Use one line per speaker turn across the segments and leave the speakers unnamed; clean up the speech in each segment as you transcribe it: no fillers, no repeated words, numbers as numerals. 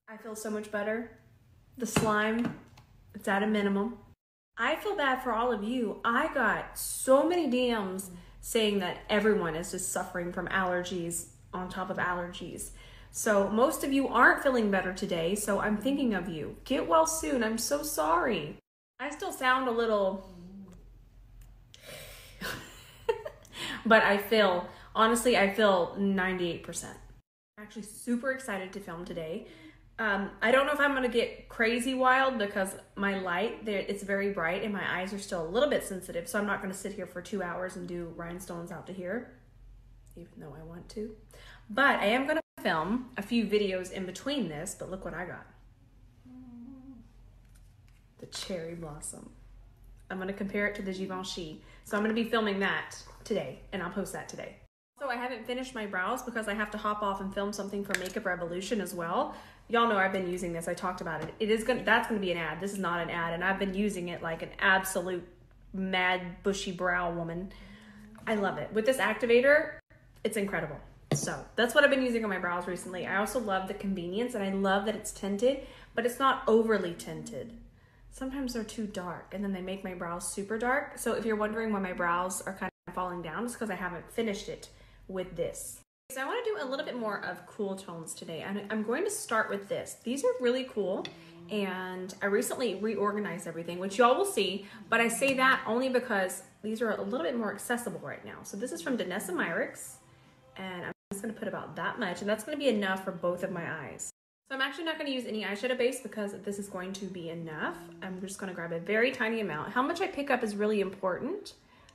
I feel so much better. The slime, it's at a minimum. I feel bad for all of you. I got so many DMs saying that everyone is just suffering from allergies on top of allergies. So most of you aren't feeling better today, so I'm thinking of you. Get well soon. I'm so sorry. I still sound a little... but I feel, honestly, I feel 98%. I'm actually super excited to film today. I don't know if I'm gonna get crazy wild because my light, it's very bright and my eyes are still a little bit sensitive, so I'm not gonna sit here for 2 hours and do rhinestones out to here, even though I want to. But I am gonna film a few videos in between this, but look what I got. The cherry blossom. I'm gonna compare it to the Givenchy. So I'm gonna be filming that today and I'll post that today. So I haven't finished my brows because I have to hop off and film something for Makeup Revolution as well. Y'all know I've been using this. I talked about it. That's gonna be an ad. This is not an ad, and I've been using it like an absolute mad bushy brow woman. I love it. With this activator, it's incredible. So that's what I've been using on my brows recently. I also love the convenience, and I love that it's tinted, but it's not overly tinted. Sometimes they're too dark, and then they make my brows super dark. So if you're wondering why my brows are kind of falling down, it's because I haven't finished it with this. So I want to do a little bit more of cool tones today, and I'm going to start with this. These are really cool, and I recently reorganized everything, which y'all will see, but I say that only because these are a little bit more accessible right now. So this is from Danessa Myricks, and I'm just going to put about that much, and that's going to be enough for both of my eyes. So I'm actually not going to use any eyeshadow base because this is going to be enough. I'm just going to grab a very tiny amount. How much I pick up is really important.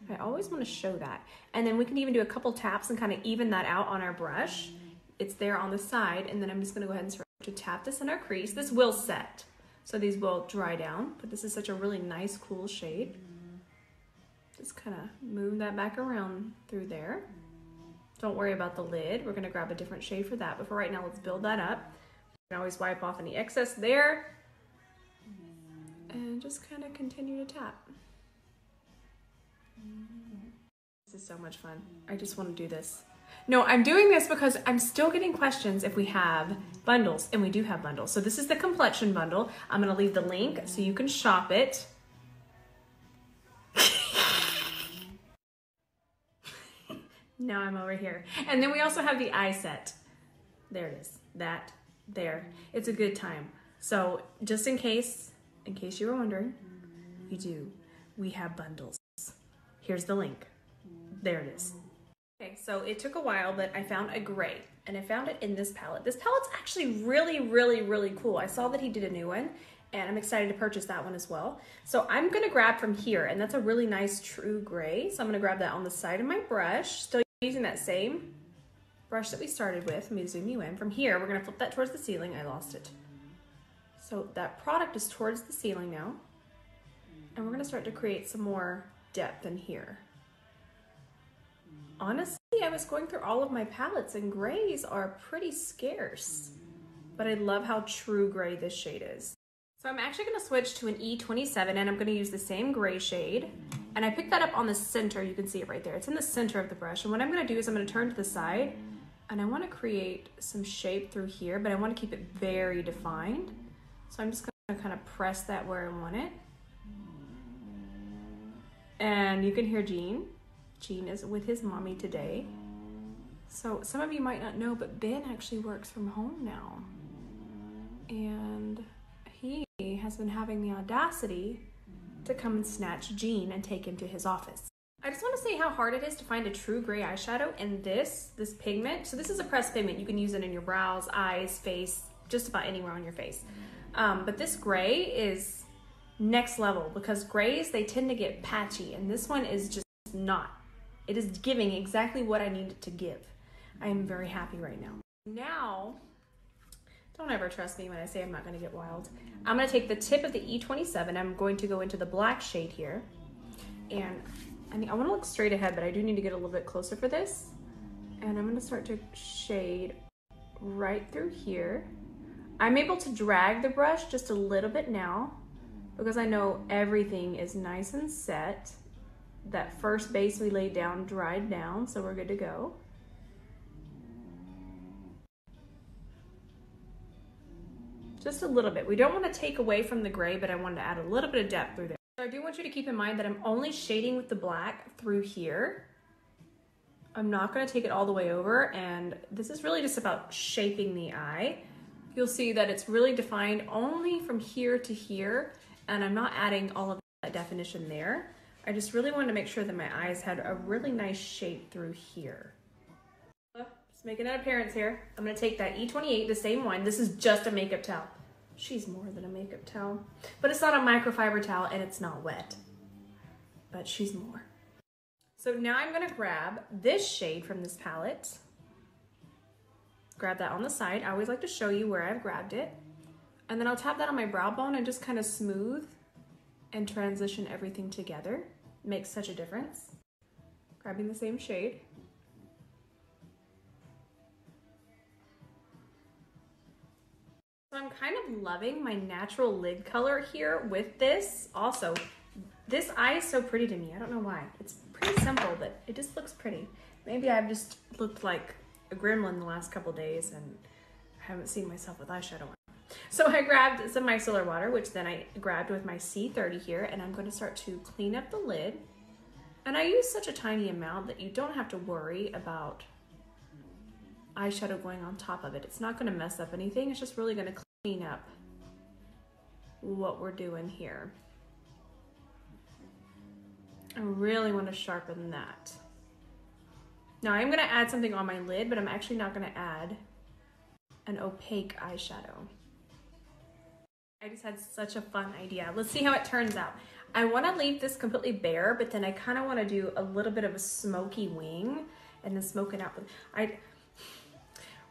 I always want to show that. And then we can even do a couple taps and kind of even that out on our brush. It's there on the side, and then I'm just going to go ahead and start to tap this in our crease. This will set, so these will dry down, but this is such a really nice, cool shade. Just kind of move that back around through there. Don't worry about the lid. We're going to grab a different shade for that, but for right now, let's build that up. You can always wipe off any excess there, and just kind of continue to tap. This is so much fun. I just want to do this. No, I'm doing this because I'm still getting questions if we have bundles, and we do have bundles. So this is the complexion bundle. I'm going to leave the link so you can shop it. Now I'm over here. And then we also have the eye set. There it is. That there. It's a good time. So just in case you were wondering, we have bundles. Here's the link. There it is. Okay, so it took a while, but I found a gray, and I found it in this palette. This palette's actually really, really, really cool. I saw that he did a new one, and I'm excited to purchase that one as well. So I'm gonna grab from here, and that's a really nice true gray. So I'm gonna grab that on the side of my brush, still using that same brush that we started with. Let me zoom you in. From here, we're gonna flip that towards the ceiling. I lost it. So that product is towards the ceiling now, and we're gonna start to create some more depth in here. Honestly, I was going through all of my palettes, and grays are pretty scarce, but I love how true gray this shade is. So I'm actually going to switch to an E27, and I'm going to use the same gray shade, and I picked that up on the center. You can see it right there. It's in the center of the brush, and what I'm going to do is I'm going to turn to the side, and I want to create some shape through here, but I want to keep it very defined. So I'm just going to kind of press that where I want it. And you can hear Gene. Gene is with his mommy today. So some of you might not know, but Ben actually works from home now. And he has been having the audacity to come and snatch Gene and take him to his office. I just want to say how hard it is to find a true gray eyeshadow in this pigment. So this is a pressed pigment. You can use it in your brows, eyes, face, just about anywhere on your face. But this gray is next level because grays, they tend to get patchy, and this one is just not. It is giving exactly what I need it to give. I am very happy right now. Now, don't ever trust me when I say I'm not gonna get wild. I'm gonna take the tip of the E27. I'm going to go into the black shade here. And I wanna look straight ahead, but I do need to get a little bit closer for this. And I'm gonna start to shade right through here. I'm able to drag the brush just a little bit now because I know everything is nice and set. That first base we laid down dried down, so we're good to go. Just a little bit. We don't want to take away from the gray, but I wanted to add a little bit of depth through there. So I do want you to keep in mind that I'm only shading with the black through here. I'm not going to take it all the way over, and this is really just about shaping the eye. You'll see that it's really defined only from here to here, and I'm not adding all of that definition there. I just really wanted to make sure that my eyes had a really nice shape through here. Just making an appearance here. I'm going to take that E28, the same one. This is just a makeup towel. She's more than a makeup towel, but it's not a microfiber towel and it's not wet, but she's more. So now I'm going to grab this shade from this palette. Grab that on the side. I always like to show you where I've grabbed it. And then I'll tap that on my brow bone and just kind of smooth and transition everything together. It makes such a difference. Grabbing the same shade. So I'm kind of loving my natural lid color here with this. Also, this eye is so pretty to me. I don't know why. It's pretty simple, but it just looks pretty. Maybe I've just looked like a gremlin the last couple days and I haven't seen myself with eyeshadow on. So I grabbed some micellar water, which then I grabbed with my C30 here, and I'm going to start to clean up the lid. And I use such a tiny amount that you don't have to worry about eyeshadow going on top of it. It's not going to mess up anything. It's just really going to clean up what we're doing here. I really want to sharpen that. Now I'm going to add something on my lid, but I'm actually not going to add an opaque eyeshadow. I just had such a fun idea. Let's see how it turns out. I want to leave this completely bare, but then I kind of want to do a little bit of a smoky wing and then smoke it out.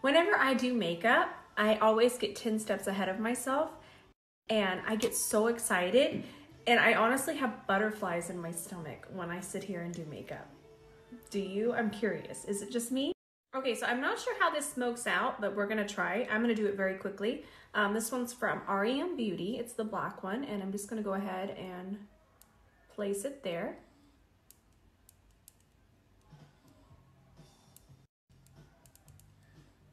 Whenever I do makeup, I always get 10 steps ahead of myself and I get so excited, and I honestly have butterflies in my stomach when I sit here and do makeup. Do you? I'm curious. Is it just me? Okay, so I'm not sure how this smokes out, but we're gonna try. I'm gonna do it very quickly. This one's from REM Beauty. It's the black one, and I'm just gonna go ahead and place it there.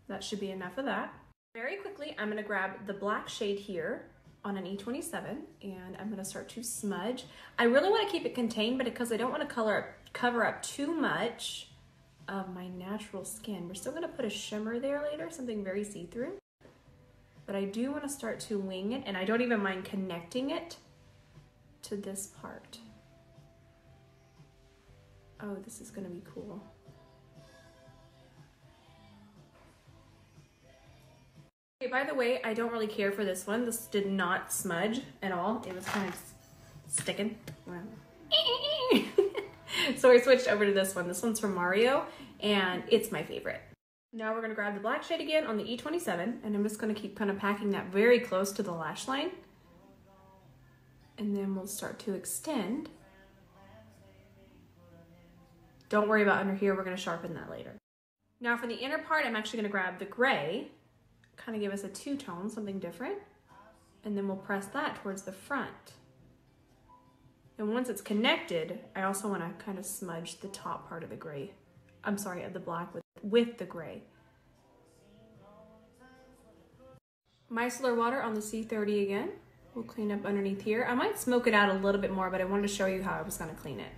That should be enough of that. Very quickly, I'm gonna grab the black shade here on an E27, and I'm gonna start to smudge. I really wanna keep it contained, but because I don't wanna cover up too much of my natural skin. We're still gonna put a shimmer there later, something very see-through. But I do wanna start to wing it, and I don't even mind connecting it to this part. Oh, this is gonna be cool. Okay, by the way, I don't really care for this one. This did not smudge at all. It was kind of sticking. So I switched over to this one. This one's from Mario, and it's my favorite. Now we're gonna grab the black shade again on the E27, and I'm just gonna keep kind of packing that very close to the lash line. And then we'll start to extend. Don't worry about under here, we're gonna sharpen that later. Now for the inner part, I'm actually gonna grab the gray, kind of give us a two-tone, something different, and then we'll press that towards the front. And once it's connected, I also want to kind of smudge the top part of the gray. I'm sorry, of the black with the gray. Micellar water on the C30 again. We'll clean up underneath here. I might smoke it out a little bit more, but I wanted to show you how I was going to clean it.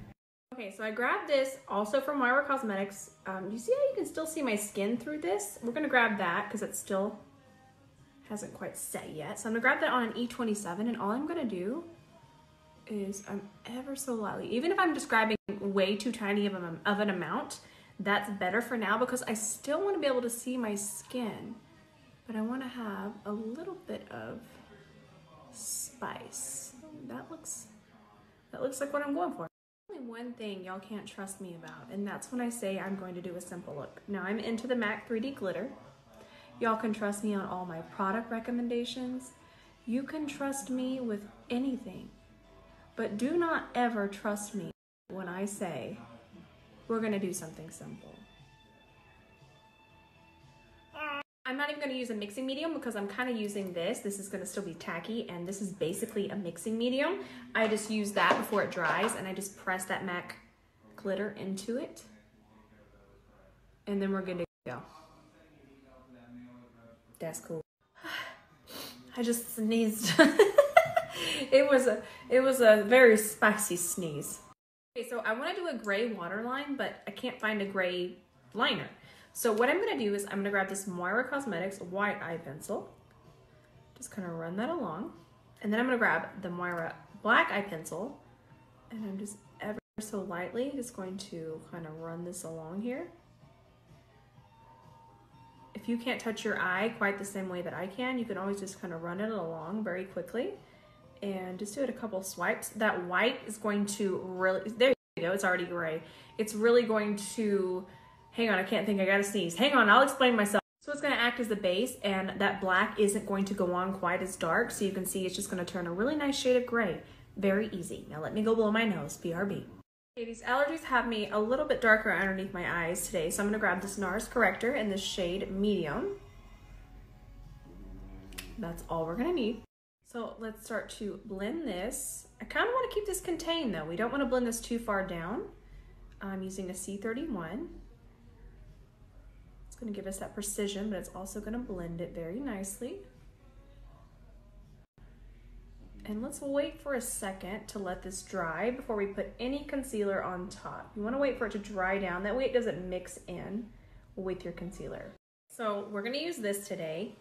Okay, so I grabbed this also from Myra Cosmetics. You see how you can still see my skin through this? We're going to grab that because it still hasn't quite set yet. So I'm going to grab that on an E27, and all I'm going to do is I'm ever so lightly, even if I'm describing way too tiny of an amount, that's better for now because I still want to be able to see my skin, but I want to have a little bit of spice. That looks like what I'm going for. Only one thing y'all can't trust me about, and that's when I say I'm going to do a simple look. Now I'm into the MAC 3D glitter. Y'all can trust me on all my product recommendations. You can trust me with anything. But do not ever trust me when I say we're gonna do something simple. I'm not even gonna use a mixing medium because I'm kind of using this. This is gonna still be tacky, and this is basically a mixing medium. I just use that before it dries, and I just press that MAC glitter into it. And then we're good to go. That's cool. I just sneezed. It was a very spicy sneeze. Okay, so I want to do a gray waterline, but I can't find a gray liner. So what I'm going to do is I'm going to grab this Moira Cosmetics white eye pencil. Just kind of run that along. And then I'm going to grab the Moira black eye pencil. And I'm just ever so lightly just going to kind of run this along here. If you can't touch your eye quite the same way that I can, you can always just kind of run it along very quickly. And just do it a couple swipes. That white is going to really, there you go, it's already gray. It's really going to, hang on, I can't think, I gotta sneeze. Hang on, I'll explain myself. So it's gonna act as the base, and that black isn't going to go on quite as dark, so you can see it's just gonna turn a really nice shade of gray. Very easy. Now let me go blow my nose, BRB. Okay, these allergies have me a little bit darker underneath my eyes today, so I'm gonna grab this NARS corrector in the shade medium. That's all we're gonna need. So let's start to blend this. I kind of want to keep this contained though. We don't want to blend this too far down. I'm using a C31. It's going to give us that precision, but it's also going to blend it very nicely. And let's wait for a second to let this dry before we put any concealer on top. You want to wait for it to dry down. That way it doesn't mix in with your concealer. So we're going to use this today.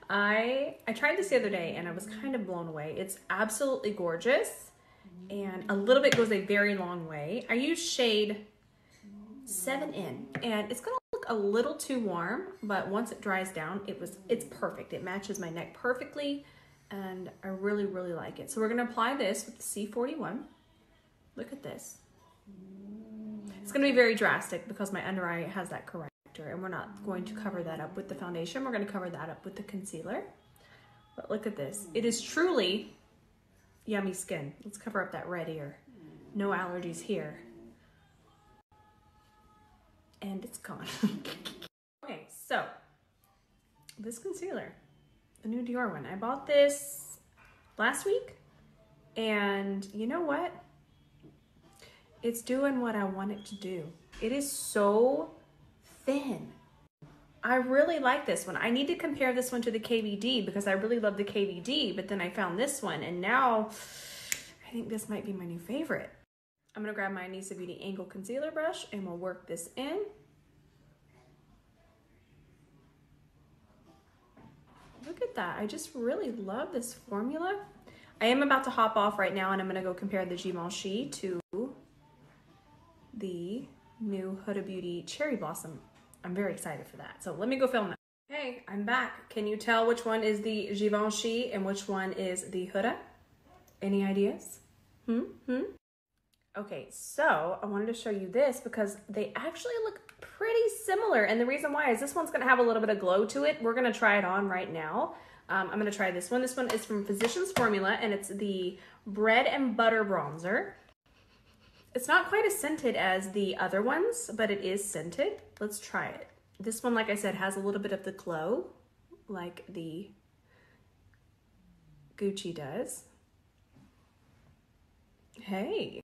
I tried this the other day and I was kind of blown away. It's absolutely gorgeous, and a little bit goes a very long way. I use shade 7N, and it's gonna look a little too warm, but once it dries down, it's perfect. It matches my neck perfectly, and I really, really like it. So we're gonna apply this with the C41. Look at this. It's gonna be very drastic because my under eye has that correct. And we're not going to cover that up with the foundation. We're going to cover that up with the concealer. But look at this. It is truly yummy skin. Let's cover up that red ear. No allergies here. And it's gone. Okay, so this concealer, the new Dior one. I bought this last week, and you know what? It's doing what I want it to do. It is so thin. I really like this one. I need to compare this one to the KVD because I really love the KVD, but then I found this one, and now I think this might be my new favorite. I'm gonna grab my Anissa Beauty Angle Concealer Brush and we'll work this in. Look at that. I just really love this formula. I am about to hop off right now, and I'm gonna go compare the Givenchy to the new Huda Beauty Cherry Blossom. I'm very excited for that. So let me go film that. Hey, I'm back. Can you tell which one is the Givenchy and which one is the Huda? Any ideas? Okay, so I wanted to show you this because they actually look pretty similar. And the reason why is this one's gonna have a little bit of glow to it. We're gonna try it on right now. I'm gonna try this one. This one is from Physicians Formula, and it's the Bread and Butter Bronzer. It's not quite as scented as the other ones, but it is scented. Let's try it. This one, like I said, has a little bit of the glow, like the Gucci does. Hey,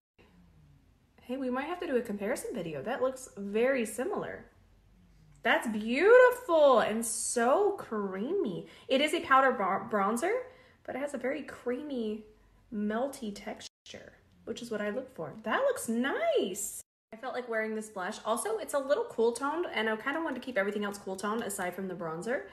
we might have to do a comparison video. That looks very similar. That's beautiful and so creamy. It is a powder bronzer, but it has a very creamy, melty texture, which is what I look for. That looks nice. I felt like wearing this blush. Also, it's a little cool toned, and I kind of wanted to keep everything else cool toned aside from the bronzer.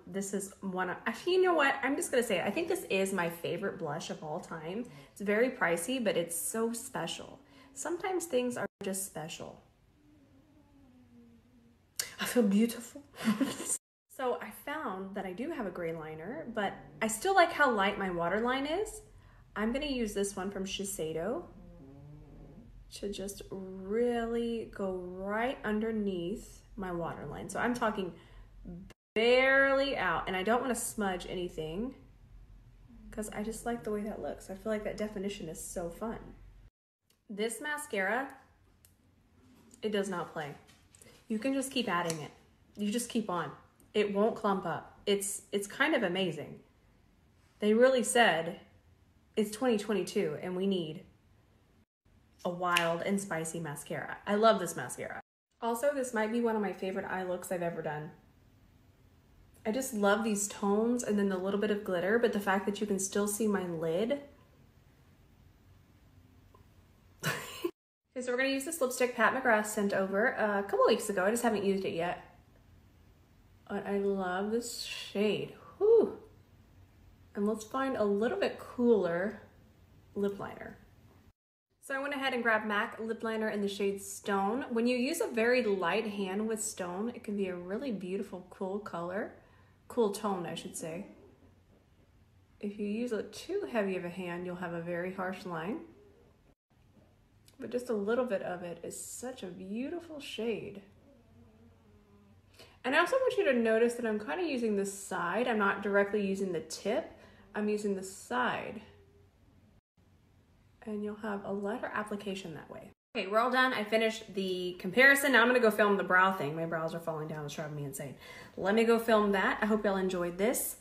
This is one of, actually, you know what? I'm just gonna say it. I think this is my favorite blush of all time. It's very pricey, but it's so special. Sometimes things are just special. I feel beautiful. So I found that I do have a gray liner, but I still like how light my waterline is. I'm gonna use this one from Shiseido to just really go right underneath my waterline. So I'm talking barely out, and I don't want to smudge anything because I just like the way that looks. I feel like that definition is so fun. This mascara, it does not play. You can just keep adding it. You just keep on. It won't clump up. It's kind of amazing. They really said it's 2022 and we need a wild and spicy mascara. I love this mascara. Also, this might be one of my favorite eye looks I've ever done. I just love these tones and then the little bit of glitter, but the fact that you can still see my lid. Okay, so we're gonna use this lipstick Pat McGrath sent over a couple weeks ago. I just haven't used it yet. But I love this shade. Whew. And let's find a little bit cooler lip liner. So I went ahead and grabbed MAC lip liner in the shade Stone. When you use a very light hand with Stone, it can be a really beautiful, cool color. Cool tone, I should say. If you use it too heavy of a hand, you'll have a very harsh line. But just a little bit of it is such a beautiful shade. And I also want you to notice that I'm kind of using the side. I'm not directly using the tip. I'm using the side. And you'll have a lighter application that way. Okay, we're all done. I finished the comparison. Now I'm gonna go film the brow thing. My brows are falling down, it's driving me insane. Let me go film that. I hope y'all enjoyed this.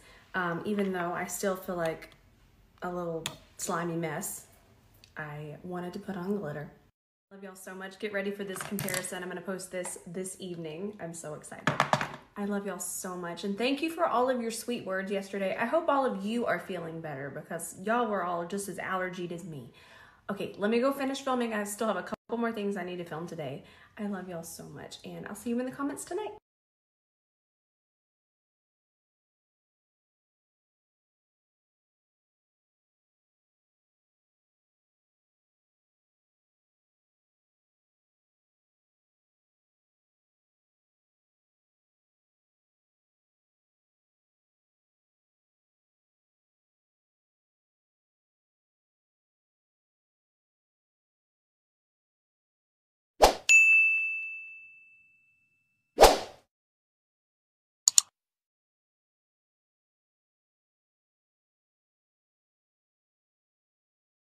Even though I still feel like a little slimy mess, I wanted to put on glitter. Love y'all so much. Get ready for this comparison. I'm gonna post this evening. I'm so excited. I love y'all so much. And thank you for all of your sweet words yesterday. I hope all of you are feeling better because y'all were all just as allergied as me. Okay, let me go finish filming. I still have a couple more things I need to film today. I love y'all so much, and I'll see you in the comments tonight.